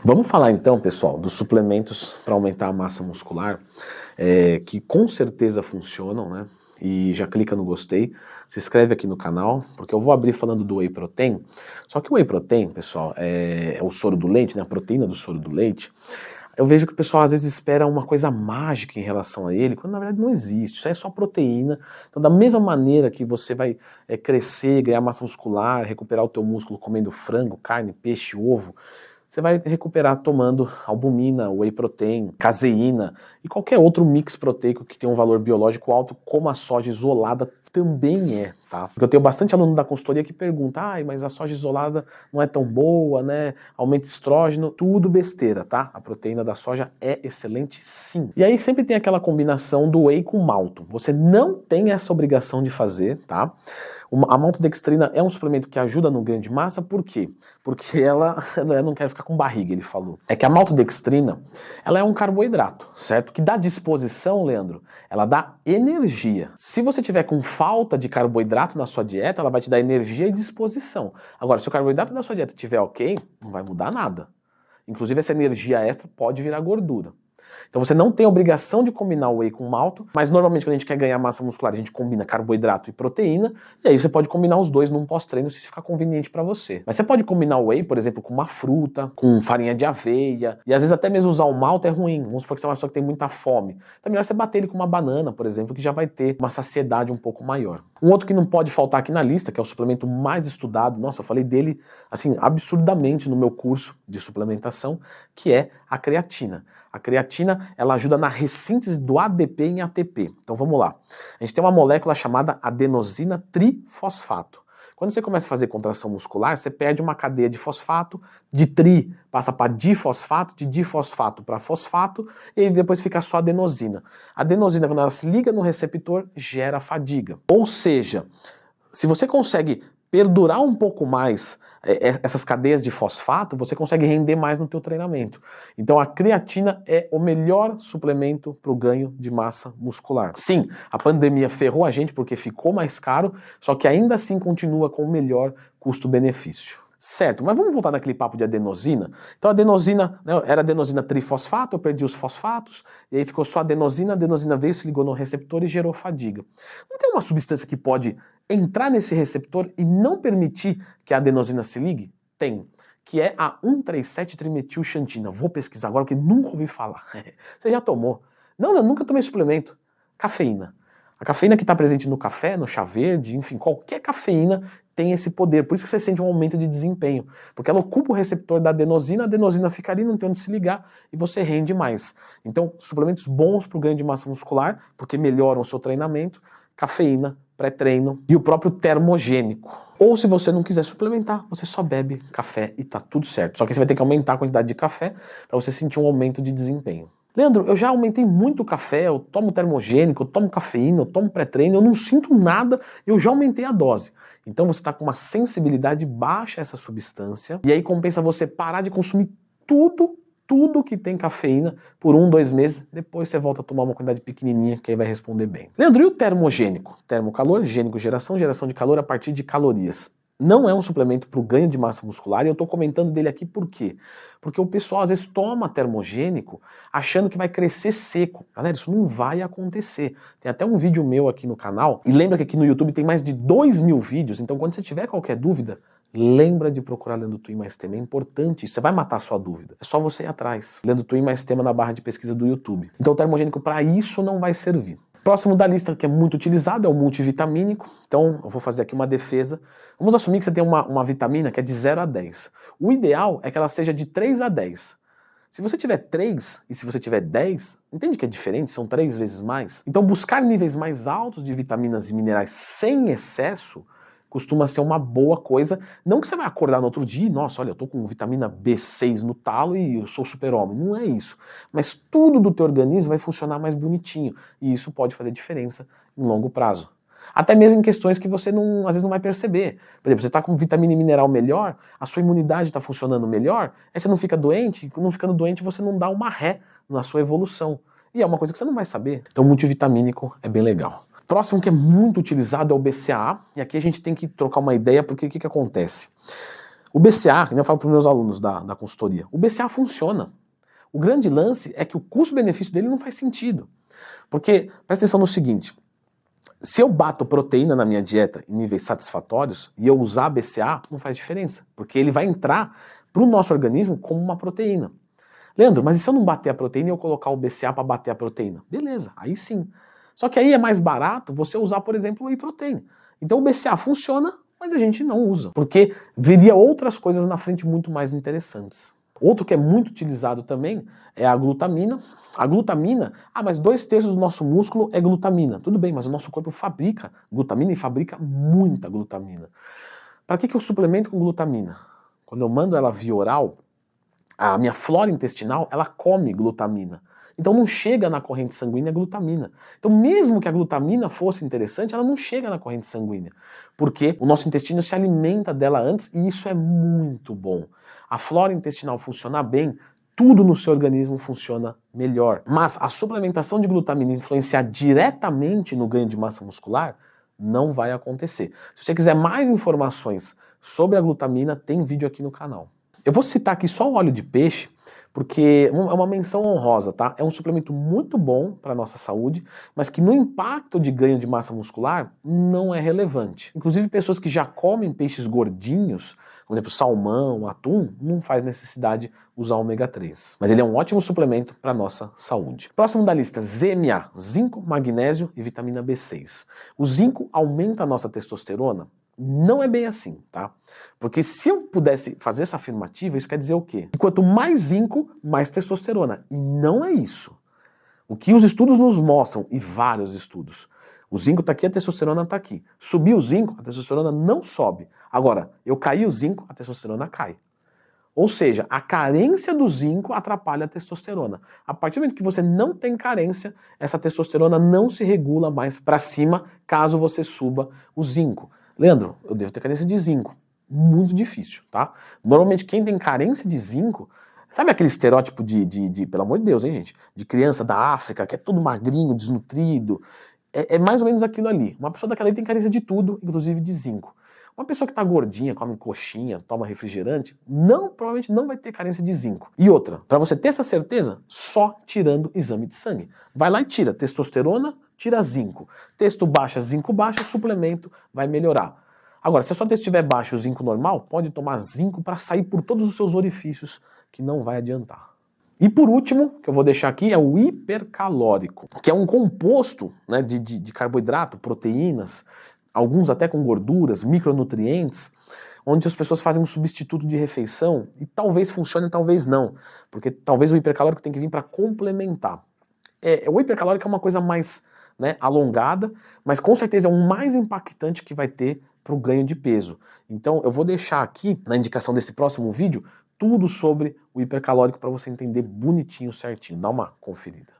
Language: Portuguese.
Vamos falar então, pessoal, dos suplementos para aumentar a massa muscular, que com certeza funcionam, né? E já clica no gostei, se inscreve aqui no canal, porque eu vou abrir falando do Whey Protein. Só que o Whey Protein, pessoal, é o soro do leite, né? A proteína do soro do leite. Eu vejo que o pessoal às vezes espera uma coisa mágica em relação a ele, quando na verdade não existe, isso é só proteína. Então da mesma maneira que você vai crescer, ganhar massa muscular, recuperar o teu músculo comendo frango, carne, peixe, ovo, você vai recuperar tomando albumina, whey protein, caseína e qualquer outro mix proteico que tenha um valor biológico alto, como a soja isolada também é, tá? Porque eu tenho bastante aluno da consultoria que pergunta, mas a soja isolada não é tão boa, né? Aumenta estrógeno, tudo besteira, tá? A proteína da soja é excelente sim. E aí sempre tem aquela combinação do whey com malto. Você não tem essa obrigação de fazer, tá? A maltodextrina é um suplemento que ajuda no ganho de massa, por quê? Porque ela não quer ficar com barriga, ele falou. É que a maltodextrina, ela é um carboidrato, certo? Que dá disposição, Leandro, ela dá energia. Se você tiver com falta de carboidrato na sua dieta, ela vai te dar energia e disposição. Agora, se o carboidrato da sua dieta estiver ok, não vai mudar nada. Inclusive, essa energia extra pode virar gordura. Então você não tem a obrigação de combinar o whey com malto, mas normalmente quando a gente quer ganhar massa muscular, a gente combina carboidrato e proteína, e aí você pode combinar os dois num pós-treino se ficar conveniente para você. Mas você pode combinar o whey, por exemplo, com uma fruta, com farinha de aveia, e às vezes até mesmo usar o malto é ruim, vamos supor que você é uma pessoa que tem muita fome. Então é melhor você bater ele com uma banana, por exemplo, que já vai ter uma saciedade um pouco maior. Um outro que não pode faltar aqui na lista, que é o suplemento mais estudado, nossa, eu falei dele assim absurdamente no meu curso de suplementação, que é a creatina. A creatina, ela ajuda na ressíntese do ADP em ATP. Então vamos lá. A gente tem uma molécula chamada adenosina trifosfato. Quando você começa a fazer contração muscular, você perde uma cadeia de fosfato, de tri passa para difosfato, de difosfato para fosfato, e aí depois fica só adenosina. A adenosina, quando ela se liga no receptor, gera fadiga. Ou seja, se você consegue perdurar um pouco mais essas cadeias de fosfato, você consegue render mais no teu treinamento. Então a creatina é o melhor suplemento para o ganho de massa muscular. Sim, a pandemia ferrou a gente porque ficou mais caro, só que ainda assim continua com o melhor custo-benefício. Certo, mas vamos voltar naquele papo de adenosina? Então a adenosina, né, era adenosina trifosfato, eu perdi os fosfatos, e aí ficou só a adenosina veio, se ligou no receptor e gerou fadiga. Não tem uma substância que pode entrar nesse receptor e não permitir que a adenosina se ligue? Tem, que é a 1,3,7-trimetilxantina. Vou pesquisar agora porque nunca ouvi falar. Você já tomou? Não, eu nunca tomei suplemento. Cafeína. A cafeína que está presente no café, no chá verde, enfim, qualquer cafeína tem esse poder. Por isso que você sente um aumento de desempenho. Porque ela ocupa o receptor da adenosina, a adenosina fica ali, não tem onde se ligar, e você rende mais. Então, suplementos bons para o ganho de massa muscular, porque melhoram o seu treinamento, cafeína, pré-treino e o próprio termogênico. Ou se você não quiser suplementar, você só bebe café e tá tudo certo. Só que você vai ter que aumentar a quantidade de café para você sentir um aumento de desempenho. Leandro, eu já aumentei muito o café, eu tomo termogênico, eu tomo cafeína, eu tomo pré-treino, eu não sinto nada, eu já aumentei a dose. Então você está com uma sensibilidade baixa a essa substância, e aí compensa você parar de consumir tudo que tem cafeína por 1-2 meses, depois você volta a tomar uma quantidade pequenininha que aí vai responder bem. Leandro, e o termogênico? Termocalor, gênico, geração de calor a partir de calorias. Não é um suplemento para o ganho de massa muscular e eu estou comentando dele aqui por quê? Porque o pessoal às vezes toma termogênico achando que vai crescer seco. Galera, isso não vai acontecer. Tem até um vídeo meu aqui no canal e lembra que aqui no YouTube tem mais de 2.000 vídeos, então quando você tiver qualquer dúvida, lembra de procurar Leandro Twin mais tema, é importante, isso, você vai matar a sua dúvida. É só você ir atrás. Leandro Twin mais tema na barra de pesquisa do YouTube. Então o termogênico para isso não vai servir. Próximo da lista, que é muito utilizado, é o multivitamínico. Então, eu vou fazer aqui uma defesa. Vamos assumir que você tem uma vitamina que é de 0 a 10. O ideal é que ela seja de 3 a 10. Se você tiver 3 e se você tiver 10, entende que é diferente? São 3 vezes mais. Então, buscar níveis mais altos de vitaminas e minerais sem excesso costuma ser uma boa coisa. Não que você vai acordar no outro dia e, nossa, olha, eu tô com vitamina B6 no talo e eu sou super-homem. Não é isso. Mas tudo do teu organismo vai funcionar mais bonitinho. E isso pode fazer diferença em longo prazo. Até mesmo em questões que você às vezes não vai perceber. Por exemplo, você está com vitamina e mineral melhor, a sua imunidade está funcionando melhor, aí você não fica doente, e não ficando doente você não dá uma ré na sua evolução. E é uma coisa que você não vai saber. Então multivitamínico é bem legal. Próximo que é muito utilizado é o BCAA, e aqui a gente tem que trocar uma ideia, porque o que acontece? O BCA, que eu falo para os meus alunos da consultoria, o BCA funciona. O grande lance é que o custo-benefício dele não faz sentido. Porque, presta atenção no seguinte, se eu bato proteína na minha dieta em níveis satisfatórios e eu usar BCA, não faz diferença, porque ele vai entrar para o nosso organismo como uma proteína. Leandro, mas e se eu não bater a proteína e eu colocar o BCA para bater a proteína? Beleza, aí sim. Só que aí é mais barato você usar, por exemplo, o whey protein. Então o BCA funciona, mas a gente não usa, porque viria outras coisas na frente muito mais interessantes. Outro que é muito utilizado também é a glutamina. A glutamina, mas 2/3 do nosso músculo é glutamina. Tudo bem, mas o nosso corpo fabrica glutamina e fabrica muita glutamina. Para que eu suplemento com glutamina? Quando eu mando ela via oral, a minha flora intestinal, ela come glutamina. Então não chega na corrente sanguínea a glutamina. Então mesmo que a glutamina fosse interessante, ela não chega na corrente sanguínea. Porque o nosso intestino se alimenta dela antes e isso é muito bom. A flora intestinal funcionar bem, tudo no seu organismo funciona melhor. Mas a suplementação de glutamina influenciar diretamente no ganho de massa muscular, não vai acontecer. Se você quiser mais informações sobre a glutamina, tem vídeo aqui no canal. Eu vou citar aqui só o óleo de peixe, porque é uma menção honrosa, tá? É um suplemento muito bom para a nossa saúde, mas que no impacto de ganho de massa muscular não é relevante. Inclusive pessoas que já comem peixes gordinhos, por exemplo, salmão, atum, não faz necessidade usar ômega 3. Mas ele é um ótimo suplemento para a nossa saúde. Próximo da lista, ZMA, zinco, magnésio e vitamina B6. O zinco aumenta a nossa testosterona? Não é bem assim, tá? Porque se eu pudesse fazer essa afirmativa, isso quer dizer o quê? Que quanto mais zinco, mais testosterona. E não é isso. O que os estudos nos mostram, e vários estudos, o zinco está aqui, a testosterona está aqui. Subir o zinco, a testosterona não sobe. Agora, eu cair o zinco, a testosterona cai. Ou seja, a carência do zinco atrapalha a testosterona. A partir do momento que você não tem carência, essa testosterona não se regula mais para cima caso você suba o zinco. Leandro, eu devo ter carência de zinco. Muito difícil, tá? Normalmente quem tem carência de zinco, sabe aquele estereótipo pelo amor de Deus, hein, gente? De criança da África, que é todo magrinho, desnutrido. É mais ou menos aquilo ali. Uma pessoa daquela aí tem carência de tudo, inclusive de zinco. Uma pessoa que tá gordinha, come coxinha, toma refrigerante, provavelmente não vai ter carência de zinco. E outra, para você ter essa certeza, só tirando exame de sangue. Vai lá e tira testosterona, tira zinco. Testo baixa, zinco baixa, suplemento vai melhorar. Agora, se a sua testo estiver baixo, o zinco normal, pode tomar zinco para sair por todos os seus orifícios, que não vai adiantar. E por último, que eu vou deixar aqui, é o hipercalórico, que é um composto, né, de carboidrato, proteínas, alguns até com gorduras, micronutrientes, onde as pessoas fazem um substituto de refeição e talvez funcione, talvez não, porque talvez o hipercalórico tem que vir para complementar. O hipercalórico é uma coisa mais, né, alongada, mas com certeza é o mais impactante que vai ter para o ganho de peso. Então eu vou deixar aqui, na indicação desse próximo vídeo, tudo sobre o hipercalórico para você entender bonitinho, certinho. Dá uma conferida.